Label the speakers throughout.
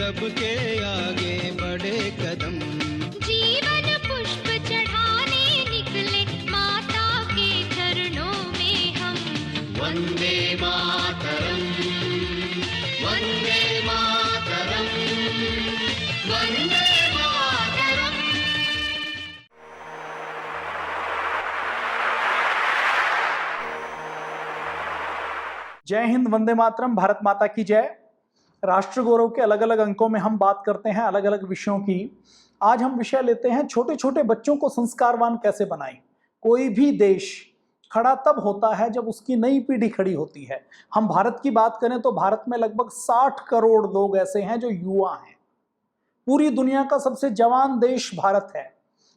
Speaker 1: सबके आगे बढ़े कदम।
Speaker 2: जीवन पुष्प चढ़ाने निकले माता के चरणों में हम।
Speaker 1: वंदे मातरम, वंदे मातरम, वंदे मातरम।
Speaker 3: जय हिंद, वंदे मातरम, भारत माता की जय। राष्ट्र गौरव के अलग अलग अंकों में हम बात करते हैं अलग अलग विषयों की। आज हम विषय लेते हैं छोटे छोटे बच्चों को संस्कारवान कैसे बनाएं। कोई भी देश खड़ा तब होता है जब उसकी नई पीढ़ी खड़ी होती है। हम भारत की बात करें तो भारत में लगभग 60 करोड़ लोग ऐसे हैं जो युवा हैं। पूरी दुनिया का सबसे जवान देश भारत है।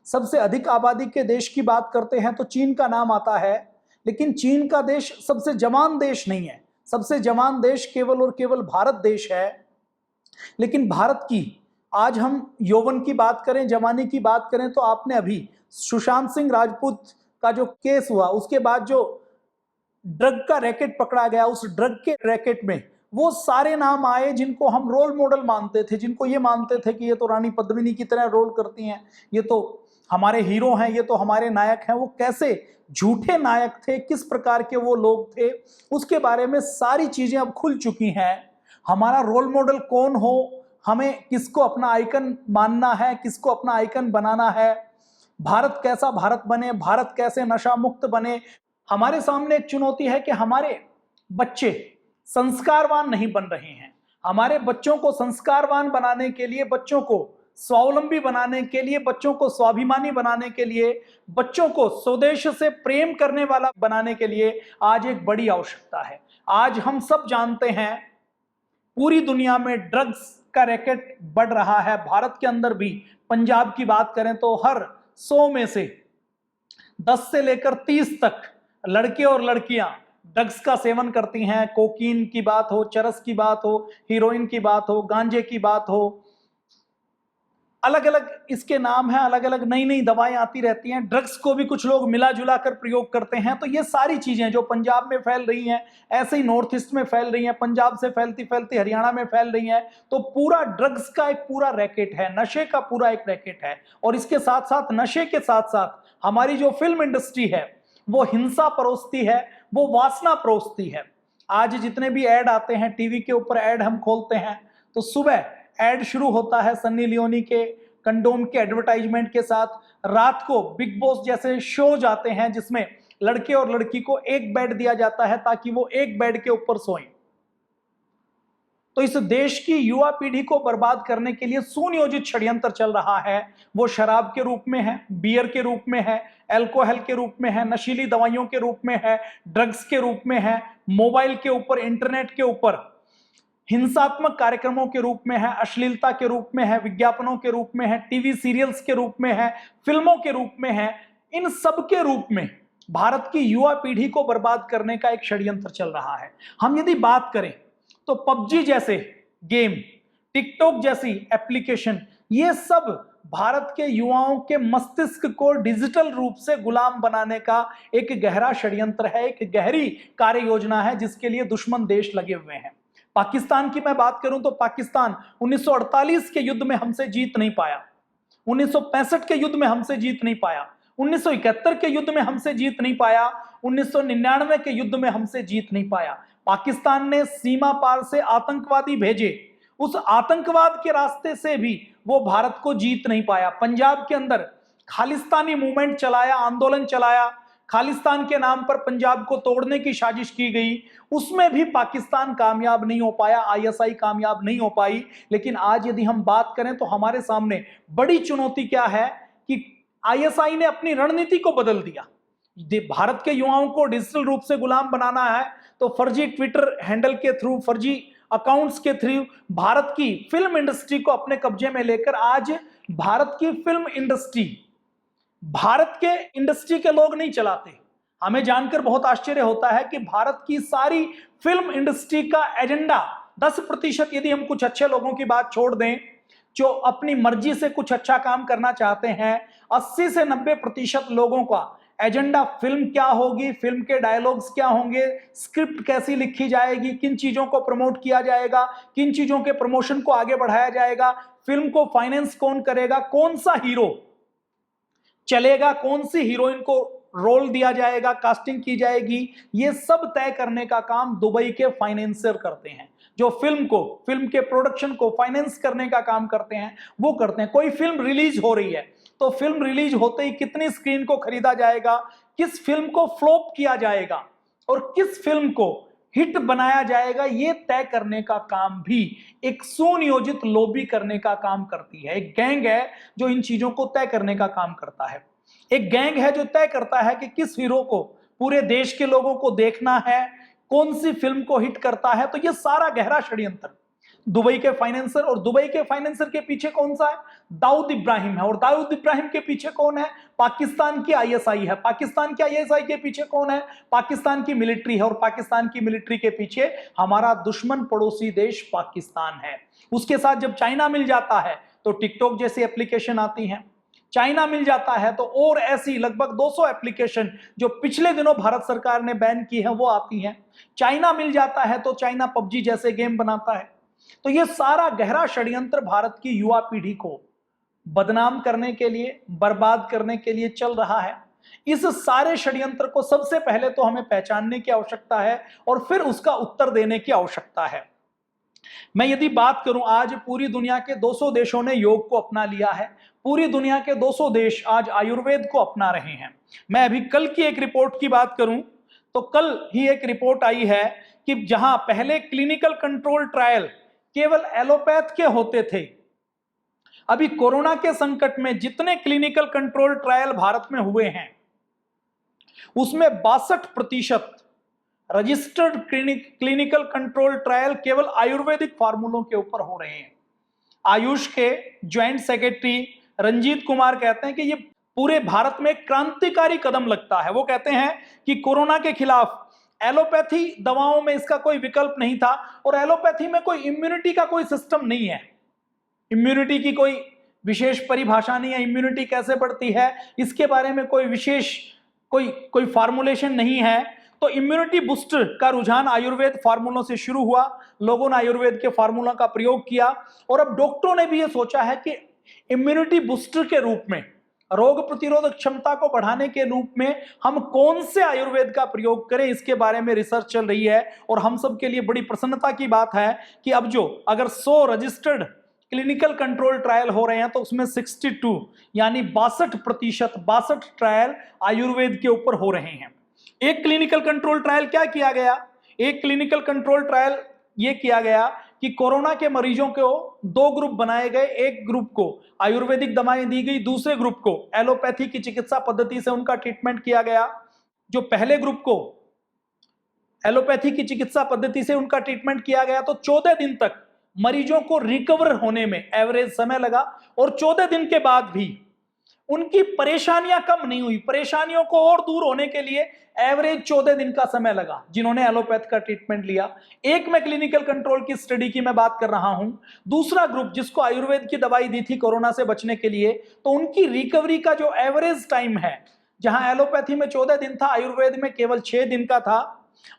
Speaker 3: सबसे अधिक आबादी के देश की बात करते हैं तो चीन का नाम आता है, लेकिन चीन का देश सबसे जवान देश नहीं है। सबसे जवान देश केवल और केवल भारत देश है। लेकिन भारत की आज हम यौवन की बात करें, जवानी की बात करें तो आपने अभी सुशांत सिंह राजपूत का जो केस हुआ, उसके बाद जो ड्रग का रैकेट पकड़ा गया, उस ड्रग के रैकेट में वो सारे नाम आए जिनको हम रोल मॉडल मानते थे, जिनको ये मानते थे कि ये तो रानी पद्मिनी की तरह रोल करती हैं, ये तो हमारे हीरो हैं, ये तो हमारे नायक हैं। वो कैसे झूठे नायक थे, किस प्रकार के वो लोग थे, उसके बारे में सारी चीजें अब खुल चुकी हैं। हमारा रोल मॉडल कौन हो, हमें किसको अपना आइकन मानना है, किसको अपना आइकन बनाना है, भारत कैसा भारत बने, भारत कैसे नशा मुक्त बने। हमारे सामने एक चुनौती है कि हमारे बच्चे संस्कारवान नहीं बन रहे हैं। हमारे बच्चों को संस्कारवान बनाने के लिए, बच्चों को स्वावलंबी बनाने के लिए, बच्चों को स्वाभिमानी बनाने के लिए, बच्चों को स्वदेश से प्रेम करने वाला बनाने के लिए आज एक बड़ी आवश्यकता है। आज हम सब जानते हैं पूरी दुनिया में ड्रग्स का रैकेट बढ़ रहा है। भारत के अंदर भी पंजाब की बात करें तो हर 100 में से 10 से लेकर 30 तक लड़के और लड़कियां ड्रग्स का सेवन करती हैं। कोकीन की बात हो, चरस की बात हो, हीरोइन की बात हो, गांजे की बात हो, अलग अलग इसके नाम हैं, अलग अलग नई नई दवाएं आती रहती हैं। ड्रग्स को भी कुछ लोग मिला जुला कर प्रयोग करते हैं। तो ये सारी चीजें जो पंजाब में फैल रही हैं, ऐसे ही नॉर्थ ईस्ट में फैल रही हैं, पंजाब से फैलती फैलती हरियाणा में फैल रही हैं। तो पूरा ड्रग्स का एक पूरा रैकेट है, नशे का पूरा एक रैकेट है। और इसके साथ साथ, नशे के साथ साथ हमारी जो फिल्म इंडस्ट्री है वो हिंसा परोसती है, वो वासना परोसती है। आज जितने भी ऐड आते हैं टीवी के ऊपर, ऐड हम खोलते हैं तो सुबह ऐड शुरू होता है सन्नी लियोनी के कंडोम के एडवर्टाइजमेंट के साथ। रात को बिग बॉस जैसे शो जाते हैं जिसमें लड़के और लड़की को एक बेड दिया जाता है ताकि वो एक बेड के ऊपर सोएं। तो इस देश की युवा पीढ़ी को बर्बाद करने के लिए सुनियोजित षड्यंत्र चल रहा है। वो शराब के रूप में है, बियर के रूप में है, अल्कोहल के रूप में है, नशीली दवाइयों के रूप में है, ड्रग्स के रूप में है, मोबाइल के ऊपर, इंटरनेट के ऊपर हिंसात्मक कार्यक्रमों के रूप में है, अश्लीलता के रूप में है, विज्ञापनों के रूप में है, टीवी सीरियल्स के रूप में है, फिल्मों के रूप में है। इन सब के रूप में भारत की युवा पीढ़ी को बर्बाद करने का एक षड्यंत्र चल रहा है। हम यदि बात करें तो पबजी जैसे गेम, टिकटॉक जैसी एप्लीकेशन, ये सब भारत के युवाओं के मस्तिष्क को डिजिटल रूप से गुलाम बनाने का एक गहरा षड्यंत्र है, एक गहरी कार्य योजना है जिसके लिए दुश्मन देश लगे हुए हैं। पाकिस्तान की मैं बात करूं तो पाकिस्तान 1948 के युद्ध में हमसे जीत नहीं पाया, 1965 के युद्ध में हमसे जीत नहीं पाया, 1971 के युद्ध में हमसे जीत नहीं पाया, 1999 के युद्ध में हमसे जीत नहीं पाया। पाकिस्तान ने सीमा पार से आतंकवादी भेजे, उस आतंकवाद के रास्ते से भी वो भारत को जीत नहीं पाया। पंजाब के अंदर खालिस्तानी मूवमेंट चलाया, आंदोलन चलाया, खालिस्तान के नाम पर पंजाब को तोड़ने की साजिश की गई, उसमें भी पाकिस्तान कामयाब नहीं हो पाया, आईएसआई कामयाब नहीं हो पाई। लेकिन आज यदि हम बात करें तो हमारे सामने बड़ी चुनौती क्या है कि आईएसआई ने अपनी रणनीति को बदल दिया। भारत के युवाओं को डिजिटल रूप से गुलाम बनाना है तो फर्जी ट्विटर हैंडल के थ्रू, फर्जी अकाउंट्स के थ्रू भारत की फिल्म इंडस्ट्री को अपने कब्जे में लेकर आज भारत की फिल्म इंडस्ट्री, भारत के इंडस्ट्री के लोग नहीं चलाते। हमें जानकर बहुत आश्चर्य होता है कि भारत की सारी फिल्म इंडस्ट्री का एजेंडा 10% यदि हम कुछ अच्छे लोगों की बात छोड़ दें जो अपनी मर्जी से कुछ अच्छा काम करना चाहते हैं, 80 से 90% लोगों का एजेंडा फिल्म क्या होगी, फिल्म के डायलॉग्स क्या होंगे, स्क्रिप्ट कैसी लिखी जाएगी, किन चीजों को प्रमोट किया जाएगा, किन चीजों के प्रमोशन को आगे बढ़ाया जाएगा, फिल्म को फाइनेंस कौन करेगा, कौन सा हीरो चलेगा, कौन सी हीरोइन को रोल दिया जाएगा, कास्टिंग की जाएगी, ये सब तय करने का काम दुबई के फाइनेंसर करते हैं। जो फिल्म के प्रोडक्शन को फाइनेंस करने का काम करते हैं वो करते हैं। कोई फिल्म रिलीज हो रही है तो फिल्म रिलीज होते ही कितनी स्क्रीन को खरीदा जाएगा, किस फिल्म को फ्लॉप किया जाएगा और किस फिल्म को हिट बनाया जाएगा, ये तय करने का काम भी एक सुनियोजित लॉबी करने का काम करती है। एक गैंग है जो इन चीजों को तय करने का काम करता है। एक गैंग है जो तय करता है कि किस हीरो को पूरे देश के लोगों को देखना है, कौन सी फिल्म को हिट करता है। तो ये सारा गहरा षड्यंत्र दुबई के फाइनेंसर, और दुबई के फाइनेंसर के पीछे कौन सा है? दाऊद इब्राहिम है। और दाऊद इब्राहिम के पीछे कौन है? पाकिस्तान की आईएसआई है। पाकिस्तान की आईएसआई के पीछे कौन है? पाकिस्तान की मिलिट्री है। और पाकिस्तान की मिलिट्री के पीछे हमारा दुश्मन पड़ोसी देश पाकिस्तान है। उसके साथ जब चाइना मिल जाता है तो टिकटॉक जैसी एप्लीकेशन आती हैं। चाइना मिल जाता है तो और ऐसी लगभग 200 एप्लीकेशन जो पिछले दिनों भारत सरकार ने बैन की है वो आती हैं। चाइना मिल जाता है तो चाइना पबजी जैसे गेम बनाता है। तो ये सारा गहरा षड्यंत्र भारत की युवा पीढ़ी को बदनाम करने के लिए, बर्बाद करने के लिए चल रहा है। इस सारे षड्यंत्र को सबसे पहले तो हमें पहचानने की आवश्यकता है और फिर उसका उत्तर देने की आवश्यकता है। मैं यदि बात करूं, आज पूरी दुनिया के 200 देशों ने योग को अपना लिया है। पूरी दुनिया के 200 देश आज आयुर्वेद को अपना रहे हैं। मैं अभी कल की एक रिपोर्ट की बात करूं तो कल ही एक रिपोर्ट आई है कि जहां पहले क्लिनिकल कंट्रोल ट्रायल केवल एलोपैथ के होते थे, अभी कोरोना के संकट में जितने क्लिनिकल कंट्रोल ट्रायल भारत में हुए हैं उसमें 62% रजिस्टर्ड क्लिनिकल कंट्रोल ट्रायल केवल आयुर्वेदिक फार्मूलों के ऊपर हो रहे हैं। आयुष के ज्वाइंट सेक्रेटरी रंजीत कुमार कहते हैं कि ये पूरे भारत में क्रांतिकारी कदम लगता है। वो कहते हैं कि कोरोना के खिलाफ एलोपैथी दवाओं में इसका कोई विकल्प नहीं था और एलोपैथी में कोई इम्यूनिटी का कोई सिस्टम नहीं है। इम्यूनिटी की कोई विशेष परिभाषा नहीं है। इम्यूनिटी कैसे बढ़ती है इसके बारे में कोई विशेष कोई फार्मूलेशन नहीं है। तो इम्यूनिटी बूस्टर का रुझान आयुर्वेद फार्मूलों से शुरू हुआ। लोगों ने आयुर्वेद के फार्मूला का प्रयोग किया और अब डॉक्टरों ने भी यह सोचा है कि इम्यूनिटी बूस्टर के रूप में, रोग प्रतिरोधक क्षमता को बढ़ाने के रूप में हम कौन से आयुर्वेद का प्रयोग करें, इसके बारे में रिसर्च चल रही है। और हम सब के लिए बड़ी प्रसन्नता की बात है कि अब जो अगर 100 रजिस्टर्ड क्लिनिकल कंट्रोल ट्रायल हो रहे हैं तो उसमें 62 यानी 62% ट्रायल आयुर्वेद के ऊपर हो रहे हैं। एक क्लिनिकल कंट्रोल ट्रायल क्या किया गया? एक क्लिनिकल कंट्रोल ट्रायल ये किया गया कि कोरोना के मरीजों को 2 ग्रुप बनाए गए। एक ग्रुप को आयुर्वेदिक दवाएं दी गई, दूसरे ग्रुप को एलोपैथी की चिकित्सा पद्धति से उनका ट्रीटमेंट किया गया। जो पहले ग्रुप को एलोपैथी की चिकित्सा पद्धति से उनका ट्रीटमेंट किया गया तो 14 दिन तक मरीजों को रिकवर होने में एवरेज समय लगा और 14 दिन के बाद भी उनकी परेशानियां कम नहीं हुई। परेशानियों को और दूर होने के लिए एवरेज 14 दिन का समय लगा जिन्होंने एलोपैथ का ट्रीटमेंट लिया। एक में क्लिनिकल कंट्रोल की स्टडी की मैं बात कर रहा हूं। दूसरा ग्रुप जिसको आयुर्वेद की दवाई दी थी कोरोना से बचने के लिए, तो उनकी रिकवरी का जो एवरेज टाइम है, जहां एलोपैथी में 14 दिन था, आयुर्वेद में केवल 6 दिन का था।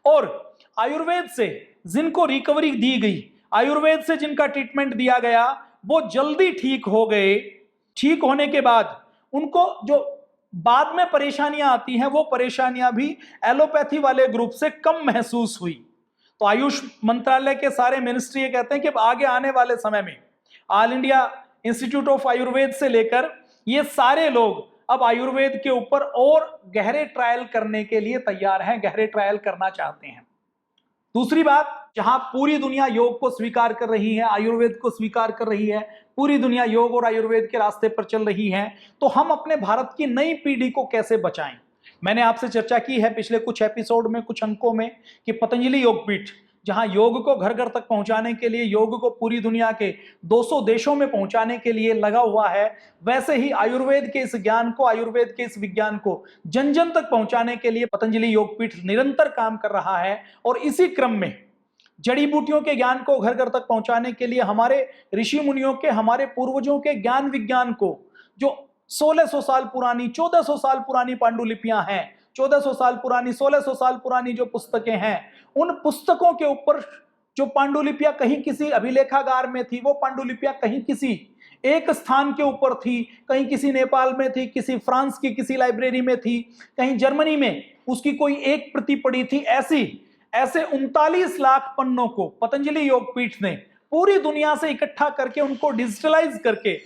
Speaker 3: और आयुर्वेद से जिनको रिकवरी दी गई, आयुर्वेद से जिनका ट्रीटमेंट दिया गया, वो जल्दी ठीक हो गए। ठीक होने के बाद उनको जो बाद में परेशानियां आती हैं वो परेशानियां भी एलोपैथी वाले ग्रुप से कम महसूस हुई। तो आयुष मंत्रालय के सारे मिनिस्ट्री ये कहते हैं कि आगे आने वाले समय में all India institute of Ayurveda से लेकर ये सारे लोग अब आयुर्वेद के ऊपर और गहरे ट्रायल करने के लिए तैयार हैं, गहरे ट्रायल करना चाहते हैं। दूसरी बात, जहां पूरी दुनिया योग को स्वीकार कर रही है, आयुर्वेद को स्वीकार कर रही है, पूरी दुनिया योग और आयुर्वेद के रास्ते पर चल रही है, तो हम अपने भारत की नई पीढ़ी को कैसे बचाएं? मैंने आपसे चर्चा की है पिछले कुछ एपिसोड में, कुछ अंकों में, कि पतंजलि योगपीठ जहां योग को घर घर तक पहुंचाने के लिए, योग को पूरी दुनिया के 200 देशों में पहुंचाने के लिए लगा हुआ है, वैसे ही आयुर्वेद के इस ज्ञान को, आयुर्वेद के इस विज्ञान को जन जन तक पहुंचाने के लिए पतंजलि योगपीठ निरंतर काम कर रहा है। और इसी क्रम में जड़ी बूटियों के ज्ञान को घर घर तक पहुंचाने के लिए हमारे ऋषि मुनियों के, हमारे पूर्वजों के ज्ञान विज्ञान को जो 1600 साल पुरानी, 1400 साल पुरानी पांडुलिपियां हैं, 1400 साल पुरानी, 1600 साल पुरानी जो पुस्तकें हैं, उन पुस्तकों के ऊपर जो पांडुलिपियां कहीं किसी अभिलेखागार में थी, वो पांडुलिपियां कहीं किसी एक स्थान के ऊपर थी, कहीं किसी नेपाल में थी, किसी फ्रांस की किसी लाइब्रेरी में थी, कहीं जर्मनी में उसकी कोई एक प्रति पड़ी थी। ऐसे 39 लाख पन्नों को पतंजलि योगपीठ ने पूरी दुनिया से इकट्ठा करके उनको डिजिटलाइज करके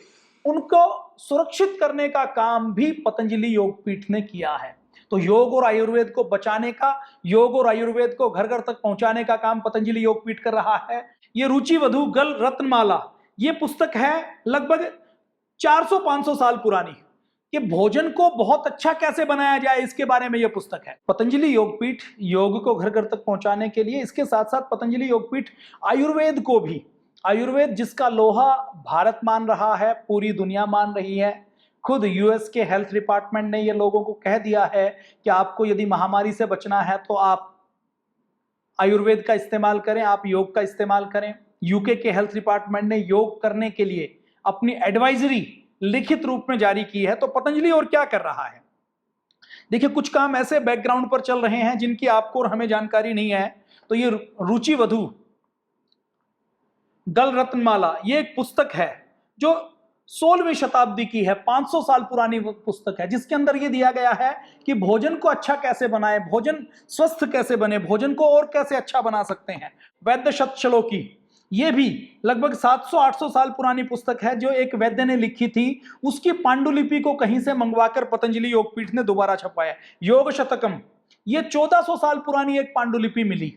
Speaker 3: उनको सुरक्षित करने का काम भी पतंजलि योगपीठ ने किया है। तो योग और आयुर्वेद को बचाने का, योग और आयुर्वेद को घर घर तक पहुंचाने का काम पतंजलि योगपीठ कर रहा है। ये रुचिवधु गल रत्नमाला, ये पुस्तक है लगभग 400-500 साल पुरानी, कि भोजन को बहुत अच्छा कैसे बनाया जाए इसके बारे में यह पुस्तक है। पतंजलि योगपीठ योग को घर घर तक पहुंचाने के लिए, इसके साथ साथ पतंजलि योगपीठ आयुर्वेद को भी, आयुर्वेद जिसका लोहा भारत मान रहा है, पूरी दुनिया मान रही है, खुद यूएस के हेल्थ डिपार्टमेंट ने ये लोगों को कह दिया है कि आपको यदि महामारी से बचना है तो आप आयुर्वेद का इस्तेमाल करें, आप योग का इस्तेमाल करें। यूके के हेल्थ डिपार्टमेंट ने योग करने के लिए अपनी एडवाइजरी लिखित रूप में जारी की है। तो पतंजलि और क्या कर रहा है? देखिए, कुछ काम ऐसे बैकग्राउंड पर चल रहे हैं जिनकी आपको और हमें जानकारी नहीं है। तो ये रुचिवधु गल रत्नमाला, ये एक पुस्तक है जो 16वीं शताब्दी की है, 500 साल पुरानी पुस्तक है, जिसके अंदर ये दिया गया है कि भोजन को अच्छा कैसे बनाए, भोजन स्वस्थ कैसे बने, भोजन को और कैसे अच्छा बना सकते हैं। वैद्य शतश्लोकी, ये भी लगभग 700-800 साल पुरानी पुस्तक है जो एक वैद्य ने लिखी थी, उसकी पांडुलिपि को कहीं से मंगवाकर पतंजलि योगपीठ ने दोबारा छपाया। योग शतकम, ये 1400 साल पुरानी एक पांडुलिपि मिली।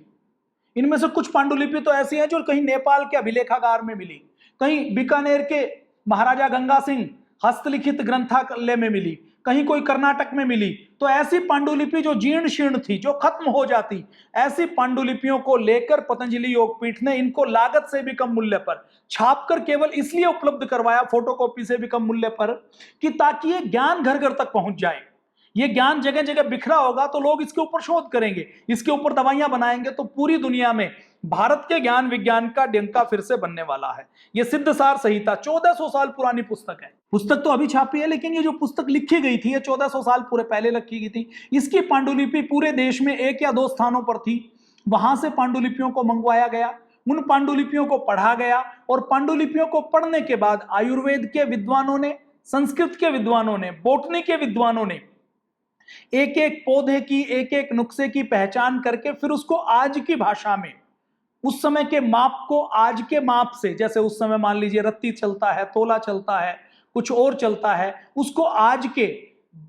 Speaker 3: इनमें से कुछ पांडुलिपि तो ऐसी हैं जो कहीं नेपाल के अभिलेखागार में मिली, कहीं बीकानेर के महाराजा गंगा सिंह हस्तलिखित ग्रंथालय में मिली, कहीं कोई कर्नाटक में मिली। तो ऐसी पांडुलिपि जो जीर्ण शीर्ण थी, जो खत्म हो जाती, ऐसी पांडुलिपियों को लेकर पतंजलि योगपीठ ने इनको लागत से भी कम मूल्य पर छापकर केवल इसलिए उपलब्ध करवाया, फोटोकॉपी से भी कम मूल्य पर, कि ताकि ये ज्ञान घर घर तक पहुंच जाए। ये ज्ञान जगह जगह बिखरा होगा तो लोग इसके ऊपर शोध करेंगे, इसके ऊपर दवाइयां बनाएंगे, तो पूरी दुनिया में भारत के ज्ञान विज्ञान का डंका फिर से बनने वाला है। ये सिद्धसार संहिता 1400 साल पुरानी पुस्तक है। पुस्तक तो अभी छापी है, लेकिन ये जो पुस्तक लिखी गई थी ये 1400 साल पूरे पहले लिखी गई थी। इसकी पांडुलिपि पूरे देश में 1 या 2 स्थानों पर थी, वहां से पांडुलिपियों को मंगवाया गया, उन पांडुलिपियों को पढ़ा गया, और पांडुलिपियों को पढ़ने के बाद आयुर्वेद के विद्वानों ने, संस्कृत के विद्वानों ने, बॉटनी के विद्वानों ने एक एक पौधे की, एक एक नुस्खे की पहचान करके फिर उसको आज की भाषा में, उस समय के माप को आज के माप से, जैसे उस समय मान लीजिए रत्ती चलता है, तोला चलता है, कुछ और चलता है, उसको आज के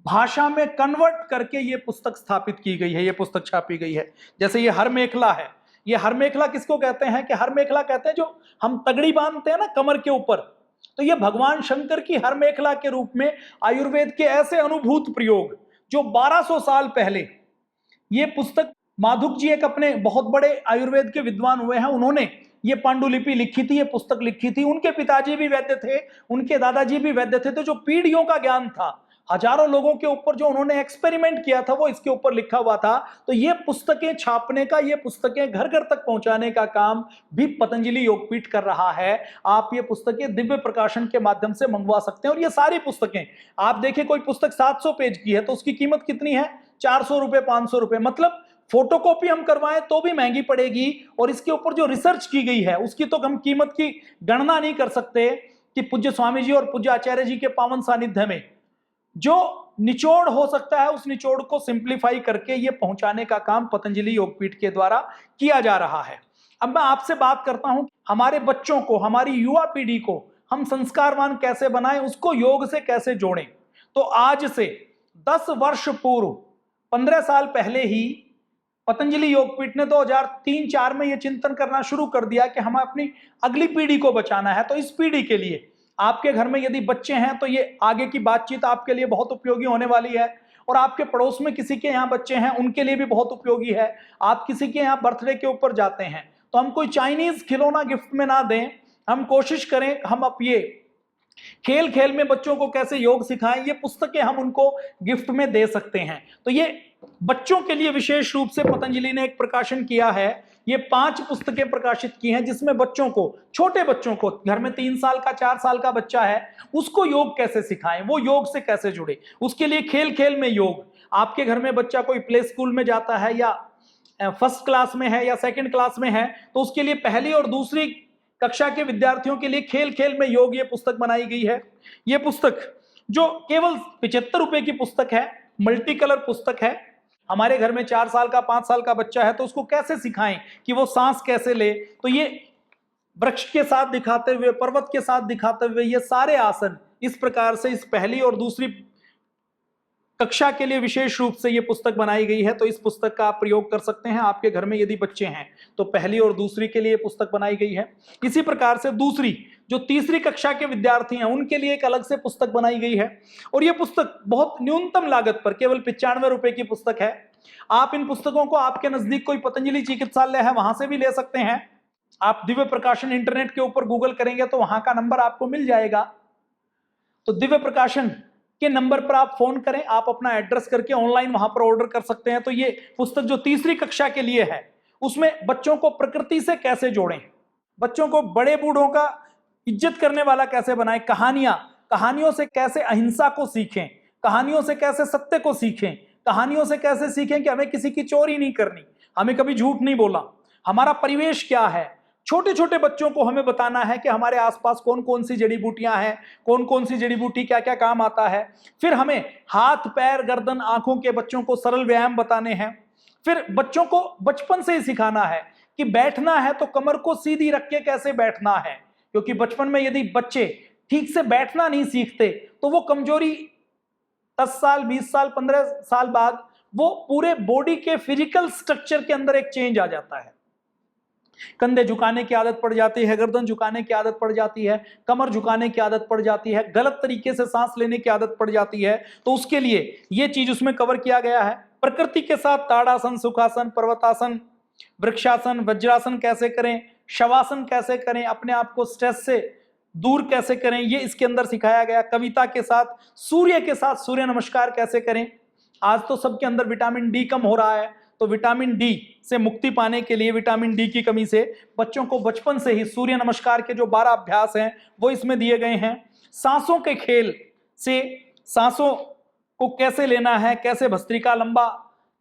Speaker 3: भाषा में कन्वर्ट करके ये पुस्तक स्थापित की गई है, ये पुस्तक छापी गई है। जैसे ये हर मेखला है, ये हर मेखला किसको कहते हैं? कि हर मेखला कहते हैं जो हम तगड़ी बांधते हैं ना कमर के ऊपर, तो ये भगवान शंकर की हर मेखला के रूप में आयुर्वेद के ऐसे अनुभूत प्रयोग जो 1200 साल पहले ये पुस्तक, माधुक जी एक अपने बहुत बड़े आयुर्वेद के विद्वान हुए हैं, उन्होंने ये पांडुलिपि लिखी थी, ये पुस्तक लिखी थी। उनके पिताजी भी वैद्य थे, उनके दादाजी भी वैद्य थे। तो जो पीढ़ियों का ज्ञान था, हजारों लोगों के ऊपर जो उन्होंने एक्सपेरिमेंट किया था, वो इसके ऊपर लिखा हुआ था। तो ये पुस्तकें छापने का, ये पुस्तकें घर घर तक पहुंचाने का काम भी पतंजलि योगपीठ कर रहा है। आप ये पुस्तकें दिव्य प्रकाशन के माध्यम से मंगवा सकते हैं। और ये सारी पुस्तकें आप देखिए, कोई पुस्तक 700 पेज की है तो उसकी कीमत कितनी है? 400 रुपए, 500 रुपए। मतलब फोटोकॉपी हम करवाएं तो भी महंगी पड़ेगी, और इसके ऊपर जो रिसर्च की गई है उसकी तो हम कीमत की गणना नहीं कर सकते। कि पूज्य स्वामी जी और पूज्य आचार्य जी के पावन सानिध्य में जो निचोड़ हो सकता है, उस निचोड़ को सिंप्लीफाई करके ये पहुंचाने का काम पतंजलि योगपीठ के द्वारा किया जा रहा है। अब मैं आपसे बात करता हूं, हमारे बच्चों को, हमारी युवा पीढ़ी को हम संस्कारवान कैसे बनाएं, उसको योग से कैसे जोड़ें। तो आज से 10 वर्ष पूर्व, 15 साल पहले ही पतंजलि योगपीठ ने 2003-4 में यह चिंतन करना शुरू कर दिया कि हमें अपनी अगली पीढ़ी को बचाना है। तो इस पीढ़ी के लिए आपके घर में यदि बच्चे हैं तो ये आगे की बातचीत आपके लिए बहुत उपयोगी होने वाली है, और आपके पड़ोस में किसी के यहाँ बच्चे हैं उनके लिए भी बहुत उपयोगी है। आप किसी के यहाँ बर्थडे के ऊपर जाते हैं तो हम कोई चाइनीज खिलौना गिफ्ट में ना दें, हम कोशिश करें हम अब ये खेल खेल में बच्चों को कैसे योग सिखाएं, ये पुस्तकें हम उनको गिफ्ट में दे सकते हैं। तो ये बच्चों के लिए विशेष रूप से पतंजलि ने एक प्रकाशन किया है। ये 5 पुस्तकें प्रकाशित की हैं जिसमें बच्चों को, छोटे बच्चों को, घर में 3 साल का 4 साल का बच्चा है, उसको योग कैसे सिखाएं, वो योग से कैसे जुड़े। उसके लिए खेल खेल में योग। आपके घर में बच्चा कोई प्ले स्कूल में जाता है या फर्स्ट क्लास में है या सेकंड क्लास में है, तो उसके लिए पहली और दूसरी कक्षा के विद्यार्थियों के लिए खेल खेल में योग, ये पुस्तक बनाई गई है। ये पुस्तक जो केवल 75 रुपए की पुस्तक है, मल्टी कलर पुस्तक है। हमारे घर में 4 साल का 5 साल का बच्चा है तो उसको कैसे सिखाएं कि वो सांस कैसे ले, तो ये वृक्ष के साथ दिखाते हुए, पर्वत के साथ दिखाते हुए, ये सारे आसन इस प्रकार से इस पहली और दूसरी कक्षा के लिए विशेष रूप से ये पुस्तक बनाई गई है। तो इस पुस्तक का आप प्रयोग कर सकते हैं। आपके घर में यदि बच्चे हैं तो पहली और दूसरी के लिए पुस्तक बनाई गई है। इसी प्रकार से दूसरी, जो तीसरी कक्षा के विद्यार्थी हैं, उनके लिए एक अलग से पुस्तक बनाई गई है। और ये पुस्तक बहुत न्यूनतम लागत पर, केवल 95 रुपए की पुस्तक है। आप इन पुस्तकों को आपके नजदीक कोई पतंजलि चिकित्सालय है वहां से भी ले सकते हैं। आप दिव्य प्रकाशन इंटरनेट के ऊपर गूगल करेंगे तो वहां का नंबर आपको मिल जाएगा। तो दिव्य प्रकाशन के नंबर पर आप फोन करें, आप अपना एड्रेस करके ऑनलाइन वहां पर ऑर्डर कर सकते हैं। तो ये पुस्तक जो तीसरी कक्षा के लिए है, उसमें बच्चों को प्रकृति से कैसे जोड़ें, बच्चों को बड़े बूढ़ों का इज्जत करने वाला कैसे बनाएं, कहानियों से कैसे अहिंसा को सीखें, कहानियों से कैसे सत्य को सीखें, कहानियों से कैसे सीखें कि हमें किसी की चोरी नहीं करनी, हमें कभी झूठ नहीं बोला, हमारा परिवेश क्या है। छोटे छोटे बच्चों को हमें बताना है कि हमारे आसपास कौन कौन सी जड़ी बूटियां हैं, कौन कौन सी जड़ी बूटी क्या क्या काम आता है। फिर हमें हाथ पैर गर्दन आंखों के बच्चों को सरल व्यायाम बताने हैं। फिर बच्चों को बचपन से ही सिखाना है कि बैठना है तो कमर को सीधी रख के कैसे बैठना है, क्योंकि बचपन में यदि बच्चे ठीक से बैठना नहीं सीखते तो वो कमजोरी 10 साल 20 साल 15 साल बाद वो पूरे बॉडी के फिजिकल स्ट्रक्चर के अंदर एक चेंज आ जाता है। कंधे झुकाने की आदत पड़ जाती है, गर्दन झुकाने की आदत पड़ जाती है, कमर झुकाने की आदत पड़ जाती है, गलत तरीके से सांस लेने की आदत पड़ जाती है। तो उसके लिए ये चीज उसमें कवर किया गया है। प्रकृति के साथ ताड़ासन, सुखासन, पर्वतासन, वृक्षासन, वज्रासन कैसे करें, शवासन कैसे करें, अपने आप को स्ट्रेस से दूर कैसे करें, ये इसके अंदर सिखाया गया। कविता के साथ सूर्य नमस्कार कैसे करें। आज तो सबके अंदर विटामिन डी कम हो रहा है, तो विटामिन डी से मुक्ति पाने के लिए, विटामिन डी की कमी से बच्चों को बचपन से ही सूर्य नमस्कार के जो 12 अभ्यास हैं वो इसमें दिए गए हैं। सांसों के खेल से सांसों को कैसे लेना है, कैसे भस्त्रिका लंबा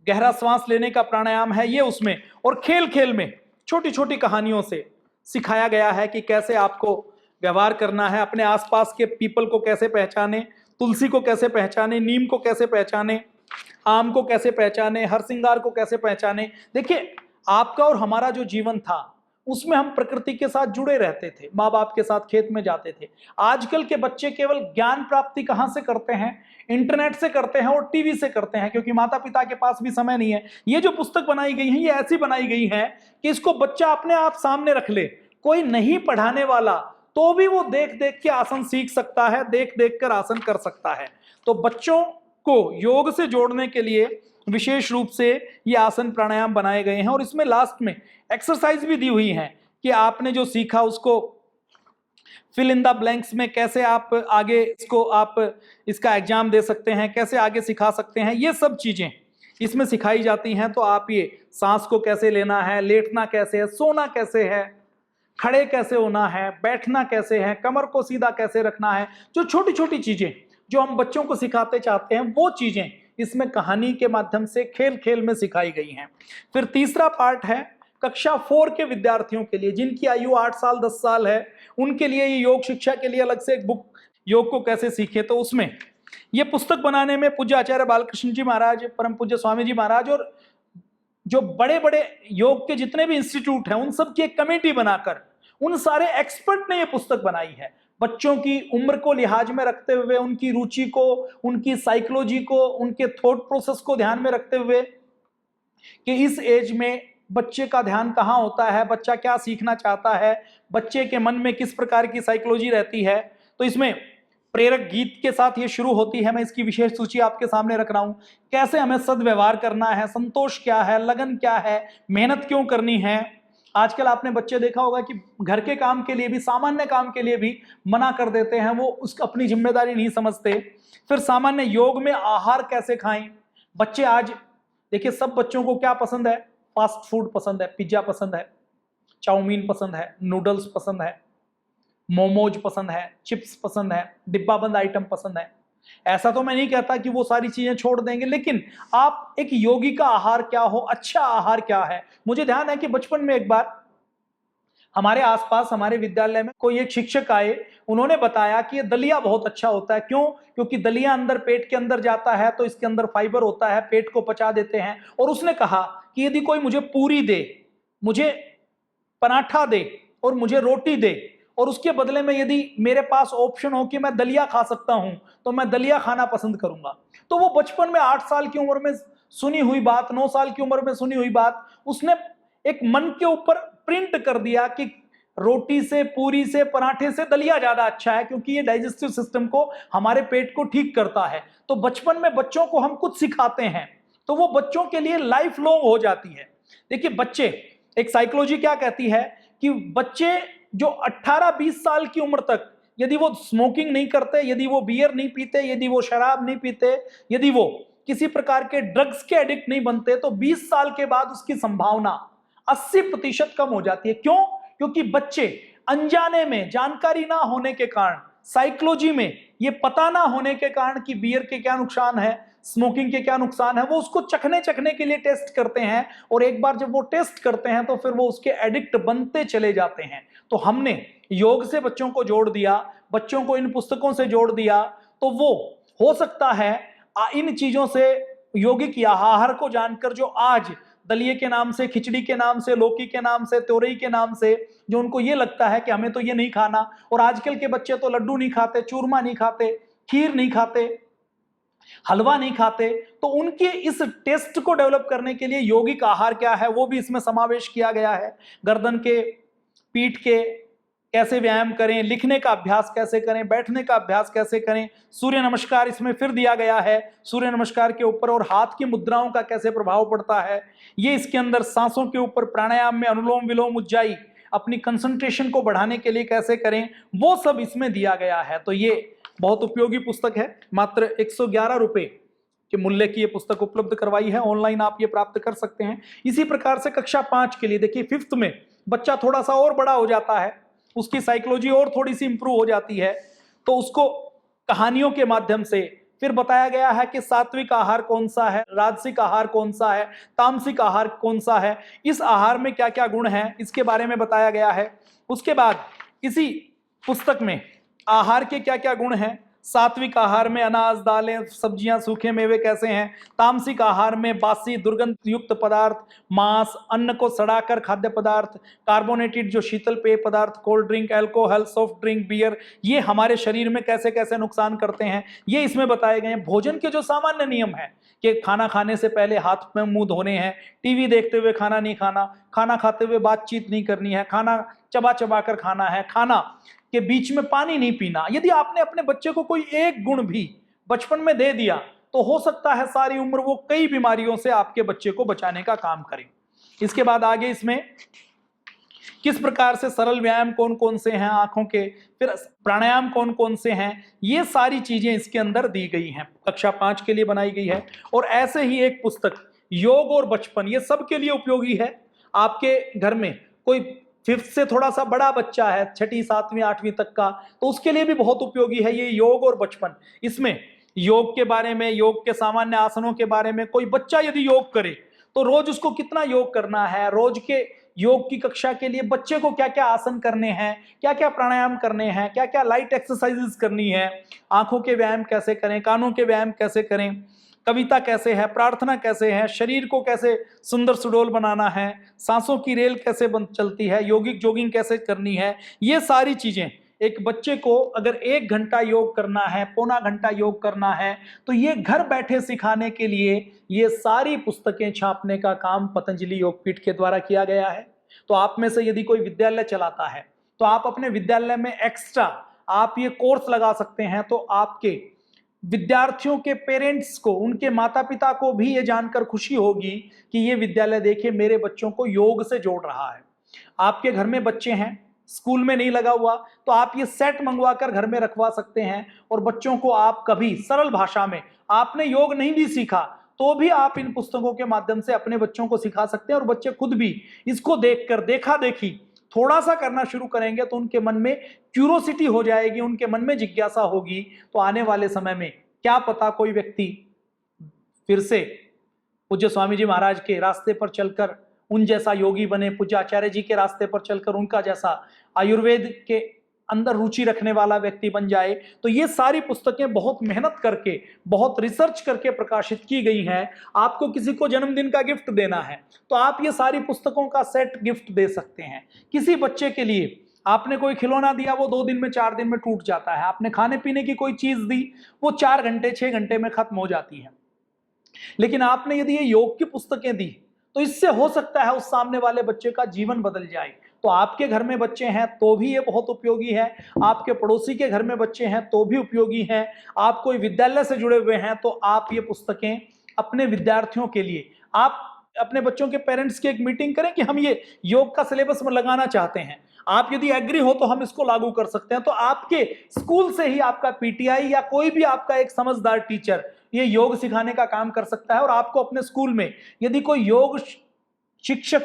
Speaker 3: गहरा श्वास लेने का प्राणायाम है, ये उसमें। और खेल खेल में छोटी छोटी कहानियों से सिखाया गया है कि कैसे आपको व्यवहार करना है, अपने आसपास के पीपल को कैसे पहचाने, तुलसी को कैसे पहचाने, नीम को कैसे पहचाने, आम को कैसे पहचाने, हरसिंगार को कैसे पहचाने। देखिए, आपका और हमारा जो जीवन था उसमें हम प्रकृति के साथ जुड़े रहते थे, माँ बाप के साथ खेत में जाते थे। आजकल के बच्चे केवल ज्ञान प्राप्ति कहाँ से करते हैं, इंटरनेट से करते हैं और टीवी से करते हैं, क्योंकि माता पिता के पास भी समय नहीं है। ये जो पुस्तक बनाई गई है ये ऐसी बनाई गई है कि इसको बच्चा अपने आप सामने रख ले, कोई नहीं पढ़ाने वाला तो भी वो देख देख के आसन सीख सकता है, देख देख कर आसन कर सकता है। तो बच्चों को योग से जोड़ने के लिए विशेष रूप से ये आसन प्राणायाम बनाए गए हैं। और इसमें लास्ट में एक्सरसाइज भी दी हुई है कि आपने जो सीखा उसको फिल इन द ब्लैंक्स में कैसे आप आगे इसको आप इसका एग्जाम दे सकते हैं, कैसे आगे सिखा सकते हैं, ये सब चीजें इसमें सिखाई जाती हैं। तो आप ये सांस को कैसे लेना है, लेटना कैसे है, सोना कैसे है, खड़े कैसे होना है, बैठना कैसे है, कमर को सीधा कैसे रखना है, जो छोटी छोटी चीजें जो हम बच्चों को सिखाते चाहते हैं वो चीजें इसमें कहानी के माध्यम से खेल खेल में सिखाई गई हैं। फिर तीसरा पार्ट है कक्षा 4 के विद्यार्थियों के लिए, जिनकी आयु 8 साल 10 साल है, उनके लिए ये योग शिक्षा के लिए अलग से एक बुक, योग को कैसे सीखे। तो उसमें ये पुस्तक बनाने में पूज्य आचार्य बालकृष्ण जी महाराज, परम पूज्य स्वामी जी महाराज और जो बड़े बड़े योग के जितने भी इंस्टीट्यूट हैं उन सब की एक कमेटी बनाकर उन सारे एक्सपर्ट ने ये पुस्तक बनाई है। बच्चों की उम्र को लिहाज में रखते हुए, उनकी रुचि को, उनकी साइकोलॉजी को, उनके थॉट प्रोसेस को ध्यान में रखते हुए कि इस एज में बच्चे का ध्यान कहाँ होता है, बच्चा क्या सीखना चाहता है, बच्चे के मन में किस प्रकार की साइकोलॉजी रहती है। तो इसमें प्रेरक गीत के साथ ये शुरू होती है। मैं इसकी विशेष सूची आपके सामने रख रहा हूं। कैसे हमें सदव्यवहार करना है, संतोष क्या है, लगन क्या है, मेहनत क्यों करनी है, आजकल आपने बच्चे देखा होगा कि घर के काम के लिए भी, सामान्य काम के लिए भी मना कर देते हैं, वो उसको अपनी जिम्मेदारी नहीं समझते। फिर सामान्य योग में आहार कैसे खाएं। बच्चे आज देखिए, सब बच्चों को क्या पसंद है, फास्ट फूड पसंद है, पिज्जा पसंद है, चाउमीन पसंद है, नूडल्स पसंद है, मोमोज पसंद है, चिप्स पसंद है, डिब्बा बंद आइटम पसंद है। ऐसा तो मैं नहीं कहता कि वो सारी चीजें छोड़ देंगे, लेकिन आप एक योगी का आहार क्या हो, अच्छा आहार क्या है। मुझे ध्यान है कि बचपन में एक बार हमारे आसपास हमारे विद्यालय में कोई एक शिक्षक आए, उन्होंने बताया कि ये दलिया बहुत अच्छा होता है। क्यों? क्योंकि दलिया अंदर पेट के अंदर जाता है तो इसके अंदर फाइबर होता है, पेट को पचा देते हैं। और उसने कहा कि यदि कोई मुझे पूरी दे, मुझे पराठा दे और मुझे रोटी दे, और उसके बदले में यदि मेरे पास ऑप्शन हो कि मैं दलिया खा सकता हूं, तो मैं दलिया खाना पसंद करूंगा। तो वो बचपन में 8 साल की उम्र में सुनी हुई बात, 9 साल की उम्र में सुनी हुई बात, उसने एक मन के ऊपर प्रिंट कर दिया कि रोटी से, पूरी से, पराठे से दलिया ज्यादा अच्छा है, क्योंकि ये डाइजेस्टिव सिस्टम को, हमारे पेट को ठीक करता है। तो बचपन में बच्चों को हम कुछ सिखाते हैं तो वो बच्चों के लिए लाइफ लॉन्ग हो जाती है। देखिए बच्चे, एक साइकोलॉजी क्या कहती है कि बच्चे जो 18-20 साल की उम्र तक यदि वो स्मोकिंग नहीं करते, यदि वो बियर नहीं पीते, यदि वो शराब नहीं पीते, यदि वो किसी प्रकार के ड्रग्स के एडिक्ट नहीं बनते, तो 20 साल के बाद उसकी संभावना 80% कम हो जाती है। क्यों? क्योंकि बच्चे अनजाने में, जानकारी ना होने के कारण, साइकोलॉजी में ये पता ना होने के कारण कि बियर के क्या नुकसान है, स्मोकिंग के क्या नुकसान है, वो उसको चखने के लिए टेस्ट करते हैं। और एक बार जब वो टेस्ट करते हैं तो फिर वो उसके एडिक्ट बनते चले जाते हैं। तो हमने योग से बच्चों को जोड़ दिया, बच्चों को इन पुस्तकों से जोड़ दिया, तो वो हो सकता है इन चीजों से, योगिक आहार को जानकर, जो आज दलिये के नाम से, खिचड़ी के नाम से, लौकी के नाम से, तोरई के नाम से, जो उनको ये लगता है कि हमें तो ये नहीं खाना। और आजकल के बच्चे तो लड्डू नहीं खाते, चूरमा नहीं खाते, खीर नहीं खाते, हलवा नहीं खाते। तो उनके इस टेस्ट को डेवलप करने के लिए यौगिक आहार क्या है वो भी इसमें समावेश किया गया है। गर्दन के, पीठ के कैसे व्यायाम करें, लिखने का अभ्यास कैसे करें, बैठने का अभ्यास कैसे करें, सूर्य नमस्कार इसमें फिर दिया गया है, सूर्य नमस्कार के ऊपर और हाथ की मुद्राओं का कैसे प्रभाव पड़ता है, ये इसके अंदर सांसों के ऊपर प्राणायाम में अनुलोम विलोम उज्जाई अपनी कंसंट्रेशन को बढ़ाने के लिए कैसे करें, वो सब इसमें दिया गया है। तो ये बहुत उपयोगी पुस्तक है। मात्र 111 रुपए के मूल्य की ये पुस्तक उपलब्ध करवाई है, ऑनलाइन आप ये प्राप्त कर सकते हैं। इसी प्रकार से कक्षा 5 के लिए, देखिए 5th में बच्चा थोड़ा सा और बड़ा हो जाता है, उसकी साइकोलॉजी और थोड़ी सी इंप्रूव हो जाती है, तो उसको कहानियों के माध्यम से फिर बताया गया है कि सात्विक आहार कौन सा है, राजसिक आहार कौन सा है, तामसिक आहार कौन सा है, इस आहार में क्या क्या गुण हैं, इसके बारे में बताया गया है। उसके बाद इसी पुस्तक में आहार के क्या क्या गुण हैं, सात्विक आहार में अनाज, दालें, सब्जियां, सूखे मेवे कैसे हैं, तामसिक आहार में बासी दुर्गंध युक्त पदार्थ, मांस, अन्न को सड़ाकर खाद्य पदार्थ, कार्बोनेटेड जो शीतल पेय पदार्थ, cold drink, alcohol, soft drink, beer, ये हमारे शरीर में कैसे कैसे नुकसान करते हैं, ये इसमें बताए गए हैं। भोजन के जो सामान्य नियम है कि खाना खाने से पहले हाथ में मुंह धोने हैं, टीवी देखते हुए खाना नहीं खाना, खाना खाते हुए बातचीत नहीं करनी है, खाना चबा चबा कर खाना है, खाना के बीच में पानी नहीं पीना। यदि आपने अपने बच्चे को कोई एक गुण भी बचपन में दे दिया तो हो सकता है सारी उम्र वो कई बीमारियों से आपके बच्चे को बचाने का काम करे। इसके बाद आगे इसमें किस प्रकार से सरल व्यायाम कौन कौन से हैं आंखों के, फिर प्राणायाम कौन कौन से हैं, ये सारी चीजें इसके अंदर दी गई हैं, कक्षा 5 के लिए बनाई गई है। और ऐसे ही एक पुस्तक योग और बचपन, ये सबके लिए उपयोगी है। आपके घर में कोई 5th से थोड़ा सा बड़ा बच्चा है, 6ठी 7वीं 8वीं तक का, तो उसके लिए भी बहुत उपयोगी है ये योग और बचपन। इसमें योग के बारे में, योग के सामान्य आसनों के बारे में, कोई बच्चा यदि योग करे तो रोज उसको कितना योग करना है, रोज के योग की कक्षा के लिए बच्चे को क्या क्या आसन करने हैं, क्या क्या प्राणायाम करने हैं, क्या क्या लाइट एक्सरसाइजेस करनी है, आंखों के व्यायाम कैसे करें, कानों के व्यायाम कैसे करें, कविता कैसे है, प्रार्थना कैसे है, शरीर को कैसे सुंदर सुडौल बनाना है, सांसों की रेल कैसे चलती है, योगिक जॉगिंग कैसे करनी है, ये सारी चीजें एक बच्चे को अगर 1 घंटा योग करना है, पौना घंटा योग करना है, तो ये घर बैठे सिखाने के लिए ये सारी पुस्तकें छापने का काम पतंजलि योगपीठ के द्वारा किया गया है। तो आप में से यदि कोई विद्यालय चलाता है तो आप अपने विद्यालय में एक्स्ट्रा आप ये कोर्स लगा सकते हैं, तो आपके विद्यार्थियों के पेरेंट्स को, उनके माता पिता को भी ये जानकर खुशी होगी कि ये विद्यालय देखिए मेरे बच्चों को योग से जोड़ रहा है। आपके घर में बच्चे हैं, स्कूल में नहीं लगा हुआ, तो आप ये सेट मंगवा कर घर में रखवा सकते हैं और बच्चों को आप कभी सरल भाषा में, आपने योग नहीं भी सीखा तो भी आप इन पुस्तकों के माध्यम से अपने बच्चों को सिखा सकते हैं और बच्चे खुद भी इसको देखकर देखा देखी थोड़ा सा करना शुरू करेंगे तो उनके मन में क्यूरोसिटी हो जाएगी, उनके मन में जिज्ञासा होगी, तो आने वाले समय में क्या पता कोई व्यक्ति फिर से पूज्य स्वामी जी महाराज के रास्ते पर चलकर उन जैसा योगी बने, पूज्य आचार्य जी के रास्ते पर चलकर उनका जैसा आयुर्वेद के अंदर रुचि रखने वाला व्यक्ति बन जाए। तो ये सारी पुस्तकें बहुत मेहनत करके, बहुत रिसर्च करके प्रकाशित की गई हैं। आपको किसी को जन्मदिन का गिफ्ट देना है तो आप ये सारी पुस्तकों का सेट गिफ्ट दे सकते हैं। किसी बच्चे के लिए आपने कोई खिलौना दिया, वो 2 दिन में 4 दिन में टूट जाता है। आपने खाने पीने की कोई चीज दी, वो 4 घंटे 6 घंटे में खत्म हो जाती है। लेकिन आपने यदि ये योग की पुस्तकें दी तो इससे हो सकता है उस सामने वाले बच्चे का जीवन बदल जाए। तो आपके घर में बच्चे हैं तो भी ये बहुत उपयोगी है, आपके पड़ोसी के घर में बच्चे हैं तो भी उपयोगी है, आप कोई विद्यालय से जुड़े हुए हैं तो आप ये पुस्तकें अपने विद्यार्थियों के लिए, आप अपने बच्चों के पेरेंट्स की एक मीटिंग करें कि हम ये योग का सिलेबस में लगाना चाहते हैं, आप यदि एग्री हो तो हम इसको लागू कर सकते हैं। तो आपके स्कूल से ही आपका पीटीआई या कोई भी आपका एक समझदार टीचर ये योग सिखाने का काम कर सकता है। और आपको अपने स्कूल में यदि कोई योग शिक्षक,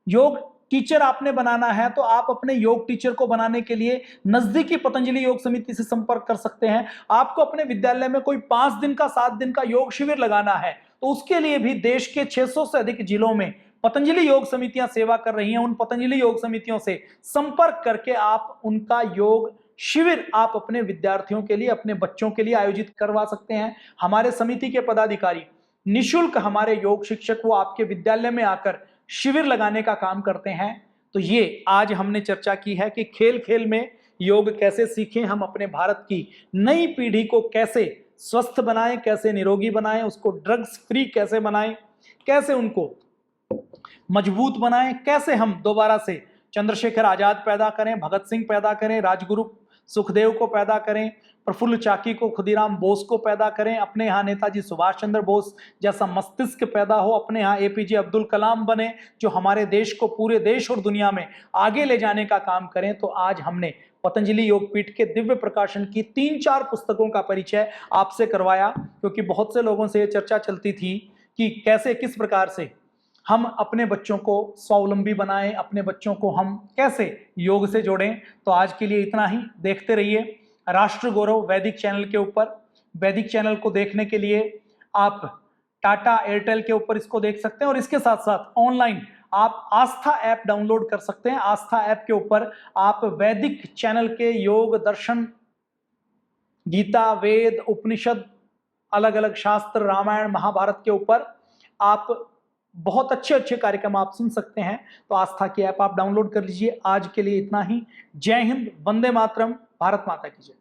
Speaker 3: योग टीचर आपने बनाना है तो आप अपने योग टीचर को बनाने के लिए नजदीकी पतंजलि योग समिति से संपर्क कर सकते हैं। आपको अपने विद्यालय में कोई 5 दिन का 7 दिन का योग शिविर लगाना है तो उसके लिए भी देश के 600 से अधिक जिलों में पतंजलि योग समितियां सेवा कर रही हैं। उन पतंजलि योग समितियों से संपर्क करके आप उनका योग शिविर आप अपने विद्यार्थियों के लिए, अपने बच्चों के लिए आयोजित करवा सकते हैं। हमारे समिति के पदाधिकारी निःशुल्क, हमारे योग शिक्षक, वो आपके विद्यालय में आकर शिविर लगाने का काम करते हैं। तो ये आज हमने चर्चा की है कि खेल खेल में योग कैसे सीखें, हम अपने भारत की नई पीढ़ी को कैसे स्वस्थ बनाएं, कैसे निरोगी बनाएं, उसको ड्रग्स फ्री कैसे बनाएं, कैसे उनको मजबूत बनाएं, कैसे हम दोबारा से चंद्रशेखर आजाद पैदा करें, भगत सिंह पैदा करें, राजगुरु सुखदेव को पैदा करें, प्रफुल्ल चाकी को, खुदीराम बोस को पैदा करें, अपने यहाँ नेताजी सुभाष चंद्र बोस जैसा मस्तिष्क पैदा हो, अपने यहाँ एपीजे अब्दुल कलाम बने जो हमारे देश को पूरे देश और दुनिया में आगे ले जाने का काम करें। तो आज हमने पतंजलि योगपीठ के दिव्य प्रकाशन की 3-4 पुस्तकों का परिचय आपसे करवाया, क्योंकि बहुत से लोगों से ये चर्चा चलती थी कि कैसे, किस प्रकार से हम अपने बच्चों को स्वावलंबी बनाएं, अपने बच्चों को हम कैसे योग से जोड़ें। तो आज के लिए इतना ही। देखते रहिए राष्ट्र गौरव वैदिक चैनल के ऊपर। वैदिक चैनल को देखने के लिए आप टाटा एयरटेल के ऊपर इसको देख सकते हैं और इसके साथ साथ ऑनलाइन आप आस्था ऐप डाउनलोड कर सकते हैं। आस्था ऐप के ऊपर आप वैदिक चैनल के योग, दर्शन, गीता, वेद, उपनिषद, अलग अलग शास्त्र, रामायण, महाभारत के ऊपर आप बहुत अच्छे अच्छे कार्यक्रम आप सुन सकते हैं। तो आस्था की ऐप आप डाउनलोड कर लीजिए। आज के लिए इतना ही। जय हिंद, वंदे मातरम, भारत माता की जय।